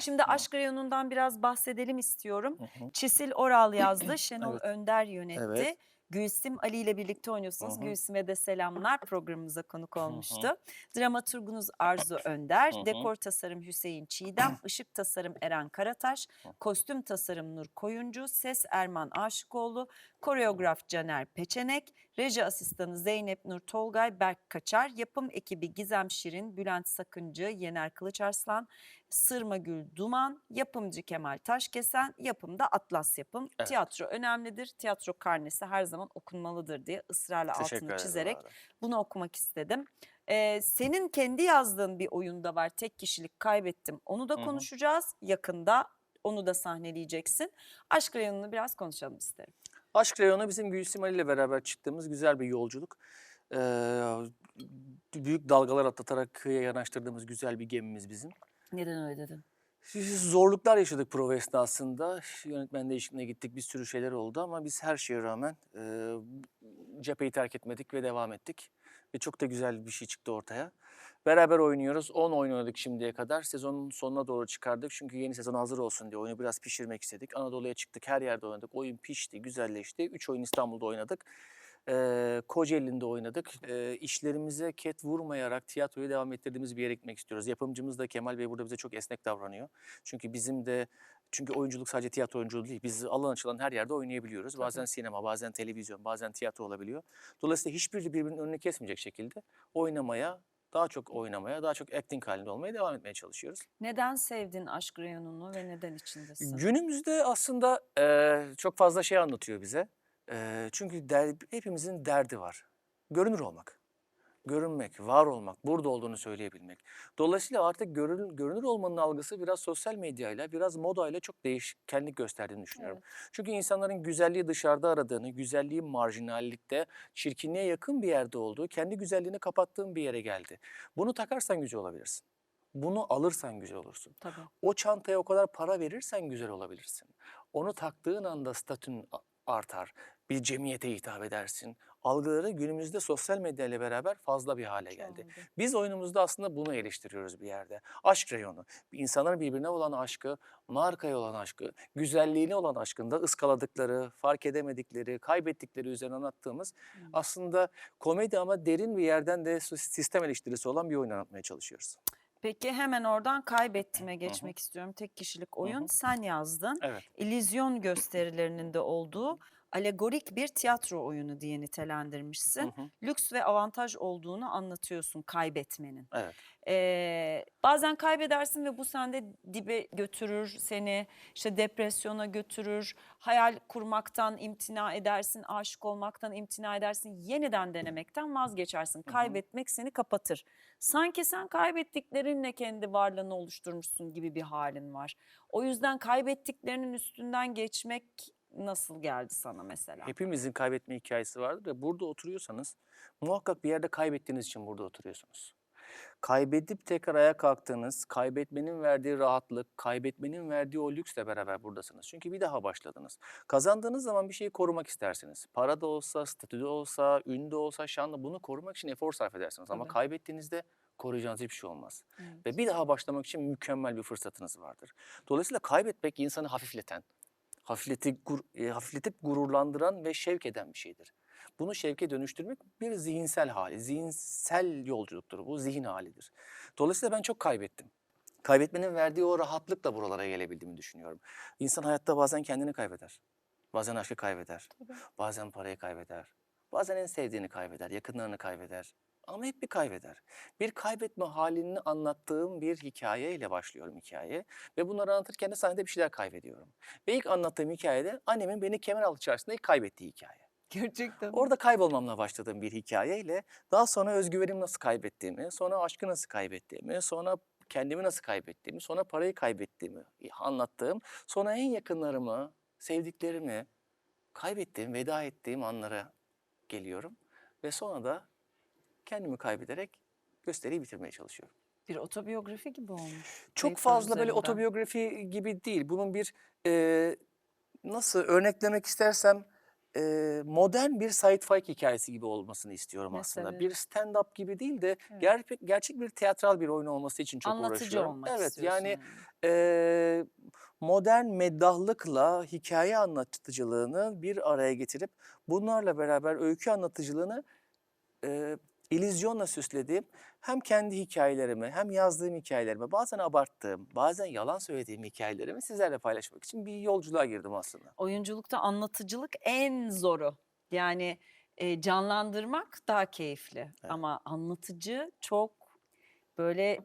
Şimdi Aşk Reyonu'ndan biraz bahsedelim istiyorum. Hı hı. Çisil Oral yazdı, Şenol Evet, Önder evet. yönetti. Gülsim Ali ile birlikte Hı oynuyorsunuz. hı. Gülsim'e de selamlar. Programımıza konuk Hı hı. olmuştu. Dramaturgunuz Arzu Önder, Hı hı. dekor tasarım Hüseyin Çiğdem, ışık tasarım Eren Karataş, kostüm tasarım Nur Koyuncu, ses Erman Aşıkoğlu, koreograf Caner Peçenek, reji asistanı Zeynep Nur Tolgay, Berk Kaçar, yapım ekibi Gizem Şirin, Bülent Sakıncı, Yener Kılıçarslan, Sırma Gül Duman, yapımcı Kemal Taşkesen, yapımda Atlas Yapım. Evet. Tiyatro önemlidir, tiyatro karnesi her zaman okunmalıdır diye ısrarla altını Teşekkür ederim çizerek abi. bunu okumak istedim. Senin kendi yazdığın bir oyunda var, Tek Kişilik Kaybettim. Onu da Hı hı. konuşacağız yakında. Onu da sahneleyeceksin. Aşk Reyonunu biraz konuşalım isterim. Aşk Reyonu bizim Gülsüm Ali ile beraber çıktığımız güzel bir yolculuk. Büyük dalgalar atlatarak kıyıya yanaştırdığımız güzel bir gemimiz bizim. Neden öyle dedin? Zorluklar yaşadık prova esnasında. Yönetmen değişikliğine gittik. Bir sürü şeyler oldu ama biz her şeye rağmen cepheyi terk etmedik ve devam ettik. Ve çok da güzel bir şey çıktı ortaya. Beraber oynuyoruz. 10 oyun oynadık şimdiye kadar. Sezonun sonuna doğru çıkardık. Çünkü yeni sezon hazır olsun diye oyunu biraz pişirmek istedik. Anadolu'ya çıktık. Her yerde oynadık. Oyun pişti, güzelleşti. 3 oyun İstanbul'da oynadık. Kocaeli'nde oynadık. İşlerimize ket vurmayarak tiyatroyu devam ettirdiğimiz bir yere gitmek istiyoruz. Yapımcımız da Kemal Bey burada bize çok esnek davranıyor. Çünkü oyunculuk sadece tiyatro oyunculuğu değil. Biz alan açılan her yerde oynayabiliyoruz. Bazen Tabii. sinema, bazen televizyon, bazen tiyatro olabiliyor. Dolayısıyla hiçbiri birbirinin önünü kesmeyecek şekilde oynamaya, daha çok acting halinde olmaya devam etmeye çalışıyoruz. Neden sevdin Aşk Reyonunu ve neden içindesin? Günümüzde aslında çok fazla şey anlatıyor bize. Çünkü hepimizin derdi var. Görünür olmak. Görünmek, var olmak, burada olduğunu söyleyebilmek. Dolayısıyla artık görünür olmanın algısı biraz sosyal medyayla, biraz modayla çok değişkenlik gösterdiğini düşünüyorum. Evet. Çünkü insanların güzelliği dışarıda aradığını, güzelliği marjinallikte, çirkinliğe yakın bir yerde olduğu, kendi güzelliğini kapattığın bir yere geldi. Bunu takarsan güzel olabilirsin. Bunu alırsan güzel olursun. Tabii. O çantaya o kadar para verirsen güzel olabilirsin. Onu taktığın anda statün artar. Bir cemiyete hitap edersin. Algıları günümüzde sosyal medya ile beraber fazla bir hale geldi. Çoğaldı. Biz oyunumuzda aslında bunu eleştiriyoruz bir yerde. Aşk reyonu. İnsanların birbirine olan aşkı, markaya olan aşkı, güzelliğine olan aşkında ıskaladıkları, fark edemedikleri, kaybettikleri üzerine anlattığımız Hıı. aslında komedi ama derin bir yerden de sistem eleştirisi olan bir oyun anlatmaya çalışıyoruz. Peki hemen oradan Kaybettim'e Hı hı. geçmek istiyorum. Tek kişilik Hı oyun. hı. Sen yazdın. Evet. İllüzyon gösterilerinin de olduğu alegorik bir tiyatro oyunu diye Hı nitelendirmişsin. hı. Lüks ve avantaj olduğunu anlatıyorsun kaybetmenin. Evet. Bazen kaybedersin ve bu sende dibe götürür seni, işte depresyona götürür, hayal kurmaktan imtina edersin, aşık olmaktan imtina edersin, yeniden denemekten vazgeçersin. Hı hı. Kaybetmek seni kapatır. Sanki sen kaybettiklerinle kendi varlığını oluşturmuşsun gibi bir halin var. O yüzden kaybettiklerinin üstünden geçmek nasıl geldi sana mesela? Hepimizin kaybetme hikâyesi vardır ve burada oturuyorsanız muhakkak bir yerde kaybettiğiniz için burada oturuyorsunuz. Kaybedip tekrar ayağa kalktığınız, kaybetmenin verdiği rahatlık, kaybetmenin verdiği o lüksle beraber buradasınız. Çünkü bir daha başladınız. Kazandığınız zaman bir şeyi korumak istersiniz. Para da olsa, statü de olsa, ün de olsa, şan da bunu korumak için efor sarf edersiniz. Ama Tabii. kaybettiğinizde koruyacağınız hiçbir şey olmaz. Ve Evet. bir daha başlamak için mükemmel bir fırsatınız vardır. Dolayısıyla kaybetmek insanı hafifleten, hafifletip gururlandıran ve şevk eden bir şeydir. Bunu şevke dönüştürmek bir zihinsel hali, zihinsel yolculuktur bu, zihin halidir. Dolayısıyla ben çok kaybettim. Kaybetmenin verdiği o rahatlıkla buralara gelebildiğimi düşünüyorum. İnsan hayatta bazen kendini kaybeder, bazen aşkı kaybeder, Tabii. bazen parayı kaybeder, bazen en sevdiğini kaybeder, yakınlarını kaybeder. Ama hep bir kaybeder. Bir kaybetme halini anlattığım bir hikayeyle başlıyorum hikayeye. Ve bunları anlatırken de sahnede bir şeyler kaybediyorum. Ve ilk anlattığım hikayede annemin beni Kemeraltı Çarşısı'nda ilk kaybettiği hikaye. Gerçekten mi? Orada kaybolmamla başladığım bir hikayeyle daha sonra özgüvenimi nasıl kaybettiğimi, sonra aşkı nasıl kaybettiğimi, sonra kendimi nasıl kaybettiğimi, sonra parayı kaybettiğimi anlattığım, sonra en yakınlarımı, sevdiklerimi kaybettiğim, veda ettiğim anlara geliyorum. Ve sonra da kendimi kaybederek gösteriyi bitirmeye çalışıyorum. Bir otobiyografi gibi olmuş Çok kayıplar fazla böyle üzerinden. otobiyografi gibi değil. Bunun bir nasıl örneklemek istersem modern bir Said Faik hikayesi gibi olmasını istiyorum aslında. Mesela. Bir stand-up gibi değil de Evet. gerçek bir tiyatral bir oyun olması için çok Anlatıcı uğraşıyorum. olmak Evet, istiyorsun yani, yani. eee, modern meddahlıkla hikaye anlatıcılığını bir araya getirip bunlarla beraber öykü anlatıcılığını Eee, illüzyonla süslediğim hem kendi hikayelerimi hem yazdığım hikayelerimi, bazen abarttığım, bazen yalan söylediğim hikayelerimi sizlerle paylaşmak için bir yolculuğa girdim aslında. Oyunculukta anlatıcılık en zoru. Yani, canlandırmak daha keyifli Evet. ama anlatıcı çok böyle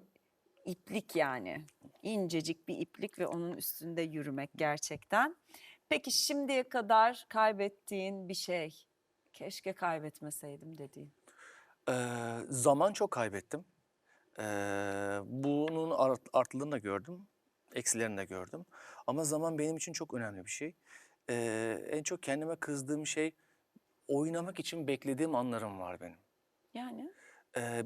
iplik yani. İncecik bir iplik ve onun üstünde yürümek gerçekten. Peki şimdiye kadar kaybettiğin bir şey, keşke kaybetmeseydim dediğin? Zaman çok kaybettim. Bunun artılarını da gördüm, eksilerini de gördüm. Ama zaman benim için çok önemli bir şey. En çok kendime kızdığım şey, oynamak için beklediğim anlarım var benim. Yani?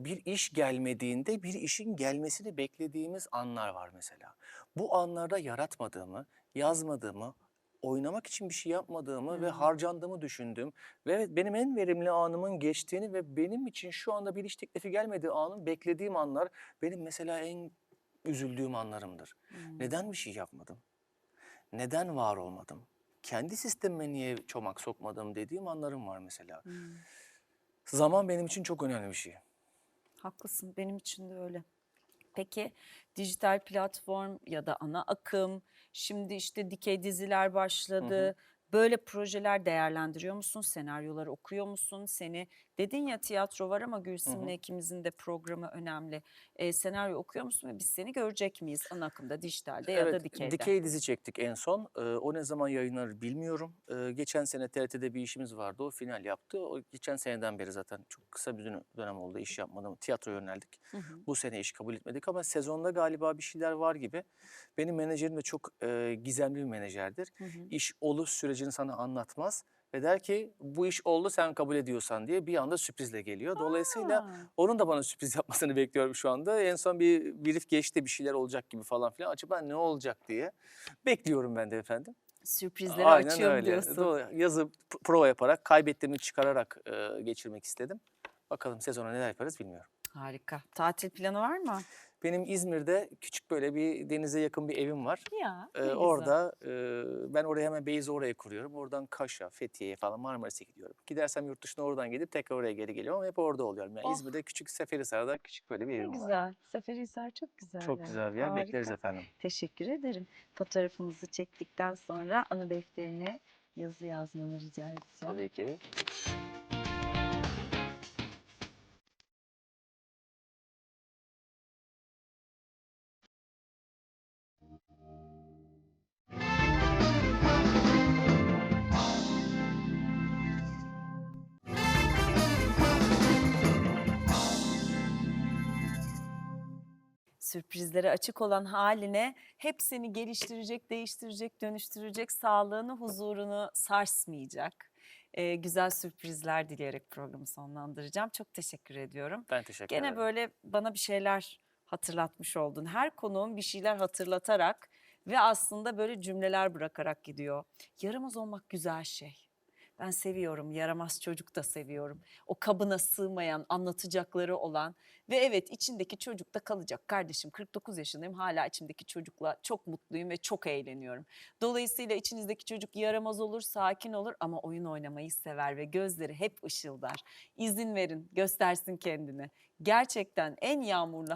Bir iş gelmediğinde bir işin gelmesini beklediğimiz anlar var mesela. Bu anlarda yaratmadığımı, yazmadığımı, oynamak için bir şey yapmadığımı ve Hımm. harcandığımı düşündüğüm ve benim en verimli anımın geçtiğini ve benim için şu anda bir iş teklifi gelmediği anın beklediğim anlar benim mesela en üzüldüğüm anlarımdır. Hımm. Neden bir şey yapmadım? Neden var olmadım? Kendi sistemime niye çomak sokmadım dediğim anlarım var mesela. Hımm. Zaman benim için çok önemli bir şey. Haklısın, benim için de öyle. Peki dijital platform ya da ana akım, şimdi işte dikey diziler Hı hı. başladı. Böyle projeler değerlendiriyor musun? Senaryoları okuyor musun? Seni dedin ya tiyatro var ama Hı Gülsüm'le hı. ikimizin de programı önemli. Senaryo okuyor musun ve biz seni görecek miyiz ana akımda, dijitalde ya Evet, da dikeyde? dikey dizi çektik en son. O ne zaman yayınlanır bilmiyorum. Geçen sene TRT'de bir işimiz vardı. O final yaptı. O geçen seneden beri zaten çok kısa bir dönem oldu iş yapmadım. Tiyatroya yöneldik. Hı hı. Bu sene iş kabul etmedik ama sezonda galiba bir şeyler var gibi. Benim menajerim de çok gizemli bir menajerdir. Hı hı. İş oluş sürecini sana anlatmaz ve der ki bu iş oldu sen kabul ediyorsan diye bir anda sürprizle geliyor. Dolayısıyla A! onun da bana sürpriz yapmasını bekliyorum şu anda. En son bir brief geçti bir şeyler olacak gibi falan filan. Acaba ne olacak diye bekliyorum ben de efendim. Sürprizlere Aynen açığım öyle. diyorsun. Yazıp prova yaparak kaybettiğimi çıkararak geçirmek istedim. Bakalım sezona neler yaparız bilmiyorum. Harika. Tatil planı var mı? Benim İzmir'de küçük böyle bir denize yakın bir evim var. Ya, ne güzel. Orada ben oraya hemen base'i oraya kuruyorum. Oradan Kaş'a, Fethiye'ye falan Marmaris'e gidiyorum. Gidersem yurt dışına oradan gidip tekrar oraya geri geliyorum ama hep orada oluyorum. Yani Oh, İzmir'de küçük Seferihisar'da küçük böyle bir ne evim var. güzel. Seferihisar çok güzel Çok yer. güzel bir yer. Bekleriz Harika. efendim. Teşekkür ederim. Fotoğrafımızı çektikten sonra anı defterine yazı yazmanı rica edeceğim. Tabii ki. Sürprizlere açık olan haline hep seni geliştirecek, değiştirecek, dönüştürecek, sağlığını, huzurunu sarsmayacak güzel sürprizler dileyerek programı sonlandıracağım. Çok teşekkür ediyorum. Ben teşekkür Gene ederim. böyle bana bir şeyler hatırlatmış oldun. Her konuğum bir şeyler hatırlatarak ve aslında böyle cümleler bırakarak gidiyor. Yaramaz olmak güzel şey. Ben seviyorum, yaramaz çocuk da seviyorum. O kabına sığmayan, anlatacakları olan ve evet içindeki çocuk da kalacak. Kardeşim 49 yaşındayım, hala içimdeki çocukla çok mutluyum ve çok eğleniyorum. Dolayısıyla içinizdeki çocuk yaramaz olur, sakin olur ama oyun oynamayı sever ve gözleri hep ışıldar. İzin verin, göstersin kendini. Gerçekten en yağmurlu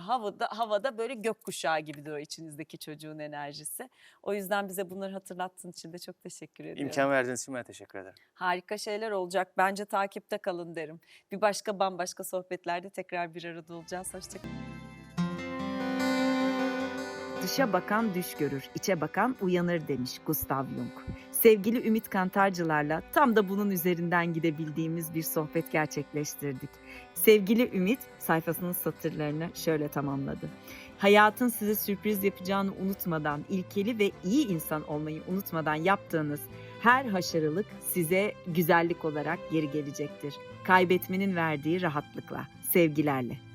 havada böyle gökkuşağı gibidir o içinizdeki çocuğun enerjisi. O yüzden bize bunları hatırlattığın için de çok teşekkür ediyorum. İmkan verdiğiniz için ben teşekkür ederim. Harika şeyler olacak. Bence takipte kalın derim. Bir başka bambaşka sohbetlerde tekrar bir arada olacağız. Hoşça kalın. Dışa bakan düş görür, içe bakan uyanır demiş Gustav Jung. Sevgili Ümit Kantarcılarla tam da bunun üzerinden gidebildiğimiz bir sohbet gerçekleştirdik. Sevgili Ümit sayfasının satırlarını şöyle tamamladı. Hayatın size sürpriz yapacağını unutmadan, ilkeli ve iyi insan olmayı unutmadan yaptığınız her haşarılık size güzellik olarak geri gelecektir. Kaybetmenin verdiği rahatlıkla, sevgilerle.